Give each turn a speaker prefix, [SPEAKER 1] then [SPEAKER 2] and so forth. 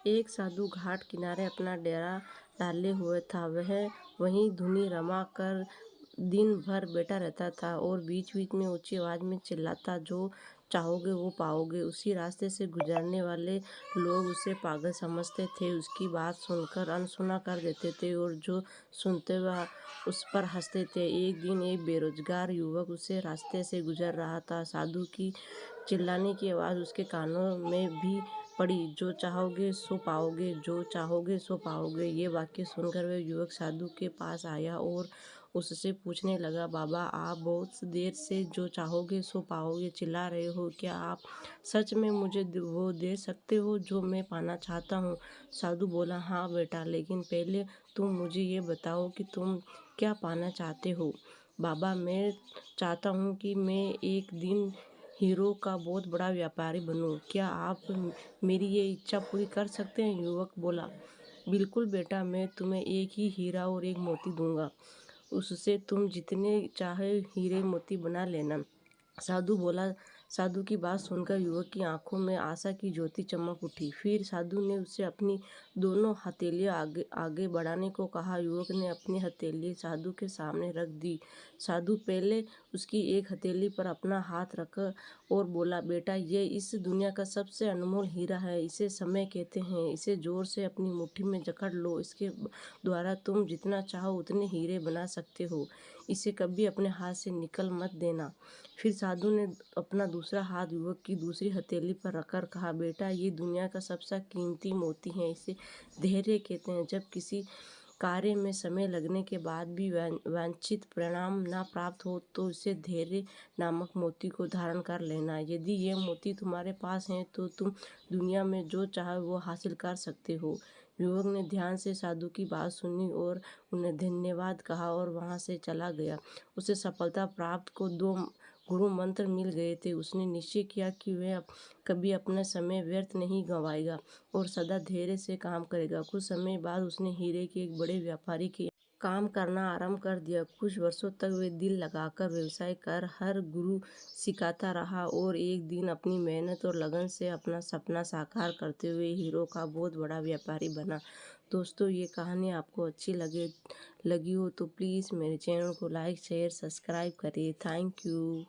[SPEAKER 1] एक साधु घाट किनारे अपना डेरा डाले हुए था। वह वहीं धुनी रमा कर दिन भर बैठा रहता था और बीच बीच में ऊंची आवाज में चिल्लाता, जो चाहोगे वो पाओगे। उसी रास्ते से गुजरने वाले लोग उसे पागल समझते थे, उसकी बात सुनकर अनसुना कर देते थे और जो सुनते वह उस पर हंसते थे। एक दिन एक बेरोजगार युवक उसे रास्ते से गुजर रहा था। साधु की चिल्लाने की आवाज़ उसके कानों में भी पड़ी, जो चाहोगे सो पाओगे, जो चाहोगे सो पाओगे। ये वाक्य सुनकर वह युवक साधु के पास आया और उससे पूछने लगा, बाबा आप बहुत देर से जो चाहोगे सो पाओगे चिल्ला रहे हो, क्या आप सच में मुझे वो दे सकते हो जो मैं पाना चाहता हूँ? साधु बोला, हाँ बेटा, लेकिन पहले तुम मुझे ये बताओ कि तुम क्या पाना चाहते हो? बाबा मैं चाहता हूँ कि मैं एक दिन हीरो का बहुत बड़ा व्यापारी बनूं। क्या आप मेरी ये इच्छा पूरी कर सकते हैं? युवक बोला, बिल्कुल बेटा, मैं तुम्हें एक ही हीरा और एक मोती दूंगा, उससे तुम जितने चाहे हीरे मोती बना लेना। साधु बोला। साधु की बात सुनकर युवक की आंखों में आशा की ज्योति चमक उठी। फिर साधु ने उससे अपनी दोनों हथेलियां आगे आगे बढ़ाने को कहा। युवक ने अपनी हथेली साधु के सामने रख दी। साधु पहले उसकी एक हथेली पर अपना हाथ रख और बोला, बेटा ये इस दुनिया का सबसे अनमोल हीरा है, इसे समय कहते हैं। इसे जोर से अपनी मुट्ठी में जकड़ लो, इसके द्वारा तुम जितना चाहो उतने हीरे बना सकते हो। इसे कभी अपने हाथ से निकल मत देना। फिर साधु ने अपना दूसरा हाथ युवक की दूसरी हथेली पर रखकर कहा, बेटा ये दुनिया का सबसे कीमती मोती है, इसे धैर्य कहते हैं। जब किसी कार्य में समय लगने के बाद भी वांछित परिणाम ना प्राप्त हो तो इसे धैर्य नामक मोती को धारण कर लेना। यदि ये मोती तुम्हारे पास हैं तो तुम दुनिया में जो चाहे वो हासिल कर सकते हो। युवक ने ध्यान से साधु की बात सुनी और उन्हें धन्यवाद कहा और वहां से चला गया। उसे सफलता प्राप्त को 2 गुरु मंत्र मिल गए थे। उसने निश्चय किया कि वह कभी अपना समय व्यर्थ नहीं गंवाएगा और सदा धैर्य से काम करेगा। कुछ समय बाद उसने हीरे के एक बड़े व्यापारी के काम करना आरंभ कर दिया। कुछ वर्षों तक वे दिल लगाकर व्यवसाय कर हर गुरु सिखाता रहा और एक दिन अपनी मेहनत और लगन से अपना सपना साकार करते हुए हीरो का बहुत बड़ा व्यापारी बना। दोस्तों ये कहानी आपको अच्छी लगी हो तो प्लीज़ मेरे चैनल को लाइक शेयर सब्सक्राइब करिए। Thank you.